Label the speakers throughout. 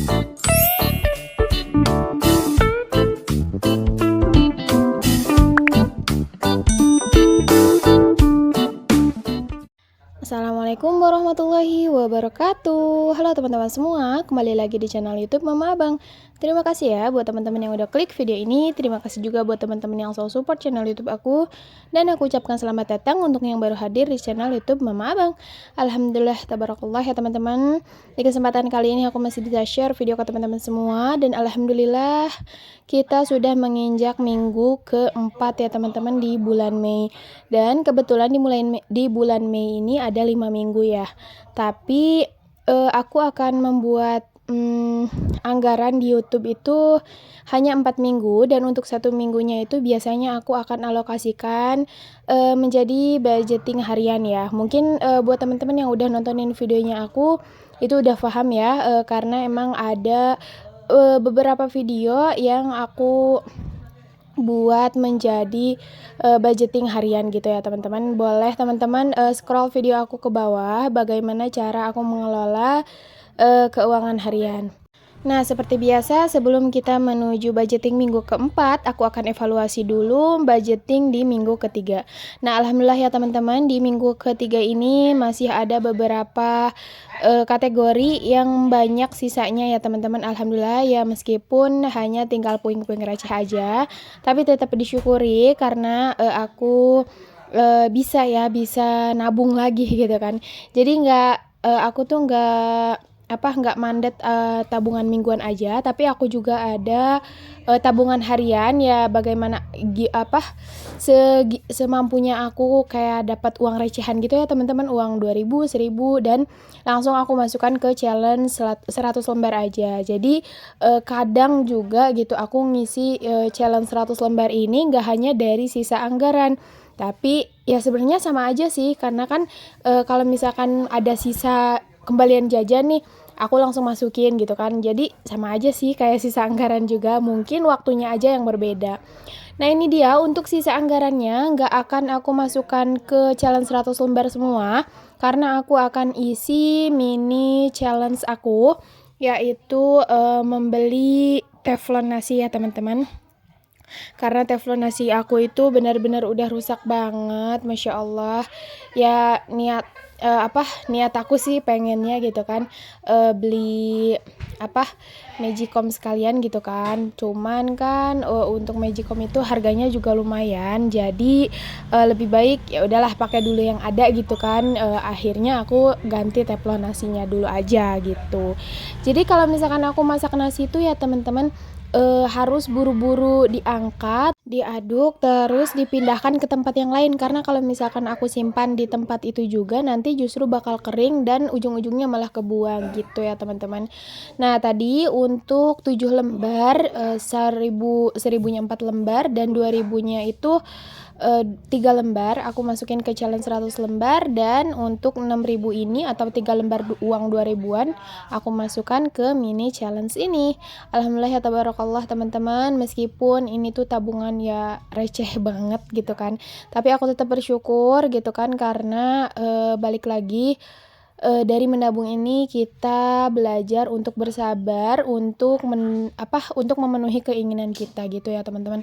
Speaker 1: Assalamualaikum warahmatullahi wabarakatuh. Halo teman-teman semua, kembali lagi di channel YouTube Mama Abang. Terima kasih ya buat teman-teman yang udah klik video ini. Terima kasih juga buat teman-teman yang selalu support channel YouTube aku. Dan aku ucapkan selamat datang untuk yang baru hadir di channel YouTube Mama Abang. Alhamdulillah, tabarakallah ya teman-teman. Di kesempatan kali ini aku masih bisa share video ke teman-teman semua. Dan alhamdulillah kita sudah menginjak minggu keempat ya teman-teman di bulan Mei. Dan kebetulan di bulan Mei ini ada 5 minggu ya. Tapi aku akan membuat anggaran di YouTube itu hanya 4 minggu, dan untuk 1 minggunya itu biasanya aku akan alokasikan menjadi budgeting harian ya. Mungkin buat teman-teman yang udah nontonin videonya aku itu udah paham ya, karena emang ada beberapa video yang aku buat menjadi budgeting harian gitu ya teman-teman. Boleh teman-teman scroll video aku ke bawah bagaimana cara aku mengelola keuangan harian. Nah, seperti biasa sebelum kita menuju budgeting minggu keempat, aku akan evaluasi dulu budgeting di minggu ketiga. Nah, alhamdulillah ya teman-teman, di minggu ketiga ini masih ada beberapa kategori yang banyak sisanya ya teman-teman. Alhamdulillah ya, meskipun hanya tinggal puing-puing receh aja, tapi tetap disyukuri karena aku bisa nabung lagi gitu kan. Jadi aku tuh nggak mandet tabungan mingguan aja, tapi aku juga ada tabungan harian ya, bagaimana semampunya aku kayak dapat uang recehan gitu ya teman-teman, uang 2000, 1000 dan langsung aku masukkan ke challenge 100 lembar aja. Jadi kadang juga gitu aku ngisi challenge 100 lembar ini nggak hanya dari sisa anggaran, tapi ya sebenarnya sama aja sih, karena kan kalau misalkan ada sisa kembalian jajan nih, aku langsung masukin gitu kan. Jadi sama aja sih kayak sisa anggaran juga, mungkin waktunya aja yang berbeda. Nah, ini dia untuk sisa anggarannya nggak akan aku masukkan ke challenge 100 lembar semua, karena aku akan isi mini challenge aku, yaitu membeli teflon nasi ya teman-teman. Karena teflon nasi aku itu benar-benar udah rusak banget, Masya Allah. Ya niat aku sih pengennya gitu kan beli Magicom sekalian gitu kan. Cuman kan untuk Magicom itu harganya juga lumayan. Jadi lebih baik ya udahlah pakai dulu yang ada gitu kan. Akhirnya aku ganti teflon nasinya dulu aja gitu. Jadi kalau misalkan aku masak nasi itu ya teman-teman, harus buru-buru diangkat, diaduk, terus dipindahkan ke tempat yang lain, karena kalau misalkan aku simpan di tempat itu juga nanti justru bakal kering dan ujung-ujungnya malah kebuang gitu ya teman-teman. Nah, tadi untuk 7 lembar 1000-nya 4 lembar dan 2000-nya itu 3 lembar aku masukin ke challenge 100 lembar, dan untuk 6000 ini atau 3 lembar uang 2000-an aku masukkan ke mini challenge ini. Alhamdulillah ya tabarakallah teman-teman, meskipun ini tuh tabungan ya receh banget gitu kan, tapi aku tetap bersyukur gitu kan, karena balik lagi dari menabung ini kita belajar untuk bersabar, untuk memenuhi keinginan kita gitu ya teman-teman.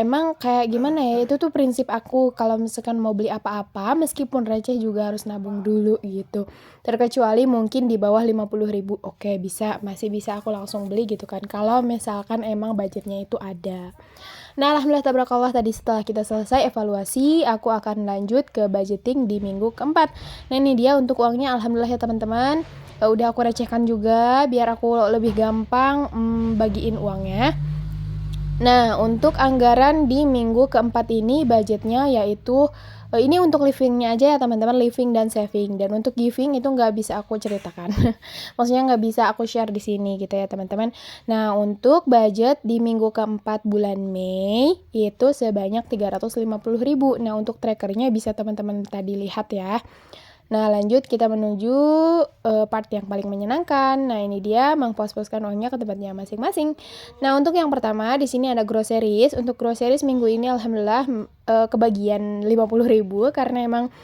Speaker 1: Emang kayak gimana ya, itu tuh prinsip aku kalau misalkan mau beli apa-apa meskipun receh juga harus nabung dulu gitu. Terkecuali mungkin di bawah 50.000, oke masih bisa aku langsung beli gitu kan, kalau misalkan emang budgetnya itu ada. Nah, alhamdulillah tabarakallah, tadi setelah kita selesai evaluasi, aku akan lanjut ke budgeting di minggu keempat. Nah, ini dia untuk uangnya, alhamdulillah ya teman-teman. Udah aku recehkan juga biar aku lebih gampang bagiin uangnya. Nah, untuk anggaran di minggu keempat ini budgetnya yaitu ini untuk livingnya aja ya teman-teman, living dan saving. Dan untuk giving itu nggak bisa aku ceritakan, maksudnya nggak bisa aku share di sini gitu ya teman-teman. Nah, untuk budget di minggu keempat bulan Mei itu sebanyak 350.000. Nah, untuk trackernya bisa teman-teman tadi lihat ya. Nah, lanjut kita menuju part yang paling menyenangkan. Nah, ini dia mengpos-poskan uangnya ke tempatnya masing-masing. Nah, untuk yang pertama di sini ada groceries. Untuk groceries minggu ini alhamdulillah kebagian 50.000 karena emang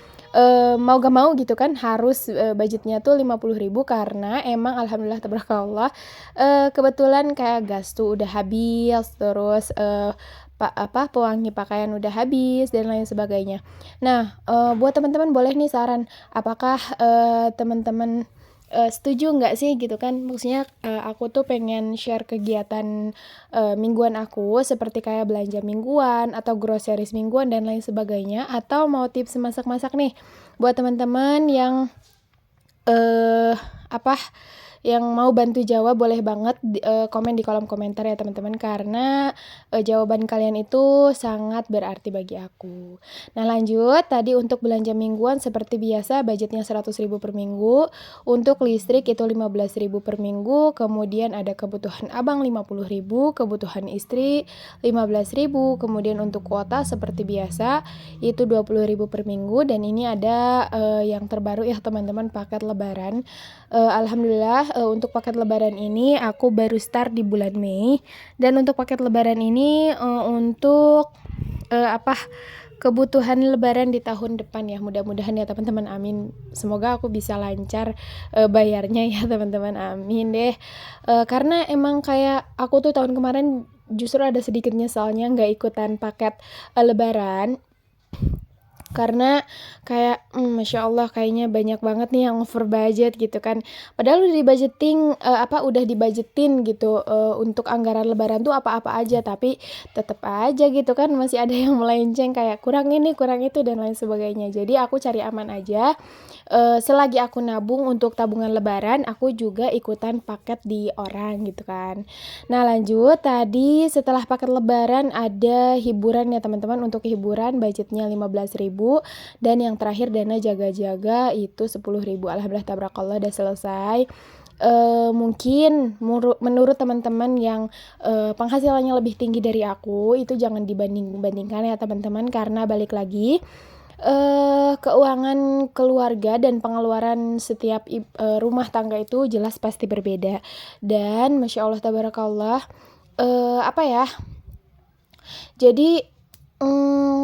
Speaker 1: mau gak mau gitu kan harus, budgetnya tuh 50.000 karena emang alhamdulillah tabarakallah, kebetulan kayak gas tuh udah habis, terus, pewangi pakaian udah habis dan lain sebagainya. Nah, buat teman-teman boleh nih saran, apakah, teman-teman, setuju nggak sih gitu kan? Maksudnya, aku tuh pengen share kegiatan, mingguan aku seperti kayak belanja mingguan atau groceries mingguan dan lain sebagainya, atau mau tips masak-masak nih buat teman-teman yang, eee, apa, yang mau bantu jawab boleh banget komen di kolom komentar ya teman-teman, karena, jawaban kalian itu sangat berarti bagi aku. Nah lanjut, tadi untuk belanja mingguan seperti biasa budgetnya 100.000 per minggu, untuk listrik itu 15.000 per minggu, kemudian ada kebutuhan abang 50.000, kebutuhan istri 15.000, kemudian untuk kuota seperti biasa itu 20.000 per minggu, dan ini ada, yang terbaru ya teman-teman, paket lebaran. Alhamdulillah, untuk paket lebaran ini aku baru start di bulan Mei, dan untuk paket lebaran ini, untuk, kebutuhan lebaran di tahun depan ya, mudah-mudahan ya teman-teman, amin. Semoga aku bisa lancar, bayarnya ya teman-teman, amin deh. Karena emang kayak aku tuh tahun kemarin justru ada sedikit nyesalnya nggak ikutan paket, lebaran. Karena kayak, Masya Allah kayaknya banyak banget nih yang over budget gitu kan. Padahal udah dibujetin gitu, untuk anggaran lebaran tuh apa-apa aja, tapi tetep aja gitu kan masih ada yang melenceng kayak kurang ini, kurang itu, dan lain sebagainya. Jadi aku cari aman aja, selagi aku nabung untuk tabungan lebaran, aku juga ikutan paket di orang gitu kan. Nah lanjut, tadi setelah paket lebaran ada hiburan ya teman-teman, untuk hiburan budgetnya 15.000, dan yang terakhir dana jaga-jaga itu 10.000. Alhamdulillah tabarakallah udah selesai. Mungkin menurut teman-teman yang, penghasilannya lebih tinggi dari aku, itu jangan dibanding-bandingkan ya teman-teman, karena balik lagi, keuangan keluarga dan pengeluaran setiap rumah tangga itu jelas pasti berbeda. Dan Masya Allah tabarakallah, apa ya, jadi,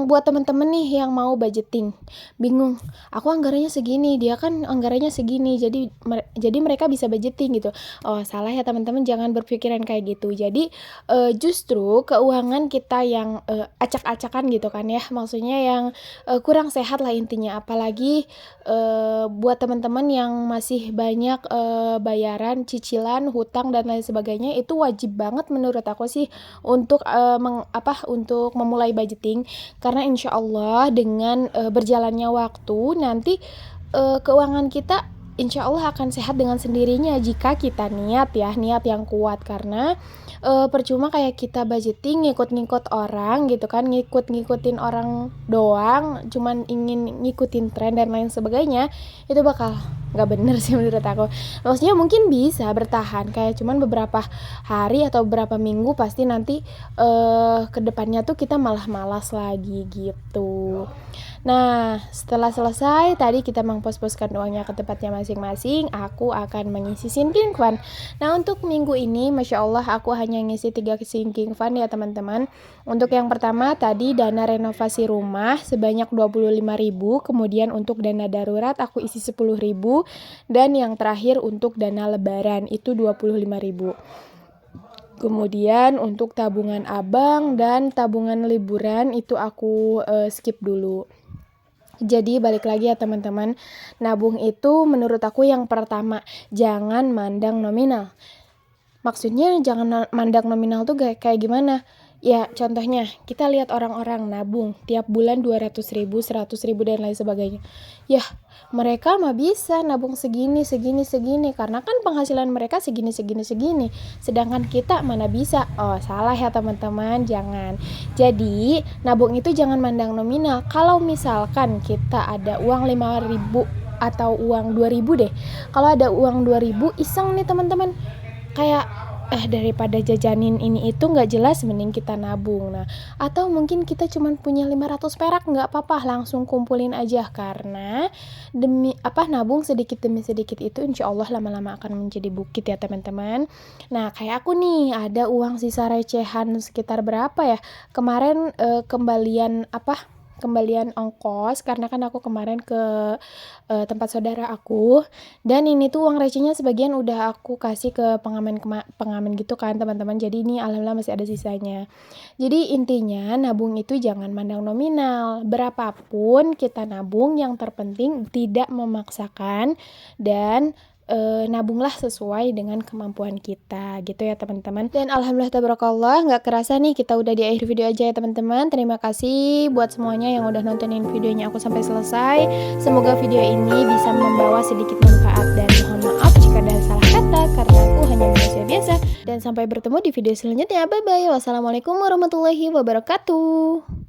Speaker 1: buat temen-temen nih yang mau budgeting, bingung, "Aku anggarannya segini, dia kan anggarannya segini, jadi mereka bisa budgeting," gitu. Oh, salah ya teman-teman, jangan berpikiran kayak gitu. Jadi, justru keuangan kita yang, acak-acakan gitu kan ya, maksudnya yang, kurang sehat lah intinya. Apalagi, buat teman-teman yang masih banyak, bayaran, cicilan, hutang, dan lain sebagainya, itu wajib banget menurut aku sih untuk, untuk memulai budgeting, karena insya Allah dengan, berjalannya waktu nanti, keuangan kita insya Allah akan sehat dengan sendirinya jika kita niat yang kuat. Karena, percuma kayak kita budgeting ngikut-ngikut orang gitu kan, ngikut-ngikutin orang doang, cuman ingin ngikutin tren dan lain sebagainya, itu bakal nggak bener sih menurut aku. Maksudnya mungkin bisa bertahan kayak cuman beberapa hari atau beberapa minggu, pasti nanti, kedepannya tuh kita malah malas lagi gitu. Nah, setelah selesai tadi kita mengpos-poskan uangnya ke tempatnya masing-masing, aku akan mengisi sinking fund. Nah, untuk minggu ini Masya Allah aku hanya ngisi 3 sinking fund ya teman-teman. Untuk yang pertama tadi dana renovasi rumah sebanyak 25.000, kemudian untuk dana darurat aku isi 10.000, dan yang terakhir untuk dana lebaran itu 25.000. Kemudian untuk tabungan abang dan tabungan liburan itu aku, skip dulu. Jadi balik lagi ya teman-teman, nabung itu menurut aku yang pertama, jangan mandang nominal. Maksudnya jangan mandang nominal tuh kayak gimana? Ya contohnya, kita lihat orang-orang nabung tiap bulan 200.000, 100.000, dan lain sebagainya. Yah, mereka mah bisa nabung segini, karena kan penghasilan mereka segini. Sedangkan kita mana bisa? Oh, salah ya teman-teman, jangan. Jadi, nabung itu jangan mandang nominal. Kalau misalkan kita ada uang 5.000 atau uang 2.000 deh. Kalau ada uang 2.000, iseng nih teman-teman. Kayak daripada jajanin ini itu nggak jelas, mending kita nabung. Nah, atau mungkin kita cuma punya 500 perak, nggak apa-apa, langsung kumpulin aja, karena nabung sedikit demi sedikit itu insya Allah lama-lama akan menjadi bukit ya teman-teman. Nah, kayak aku nih ada uang sisa recehan sekitar berapa ya kemarin, kembalian kembalian ongkos karena kan aku kemarin ke tempat saudara aku, dan ini tuh uang recehnya sebagian udah aku kasih ke pengamen gitu kan teman-teman, jadi ini alhamdulillah masih ada sisanya. Jadi intinya nabung itu jangan mandang nominal, berapapun kita nabung yang terpenting tidak memaksakan dan nabunglah sesuai dengan kemampuan kita gitu ya teman-teman. Dan alhamdulillah tabarakallah nggak kerasa nih kita udah di akhir video aja ya teman-teman. Terima kasih buat semuanya yang udah nontonin videonya aku sampai selesai. Semoga video ini bisa membawa sedikit manfaat, dan mohon maaf jika ada salah kata karena aku hanya manusia biasa. Dan sampai bertemu di video selanjutnya. Bye bye. Wassalamualaikum warahmatullahi wabarakatuh.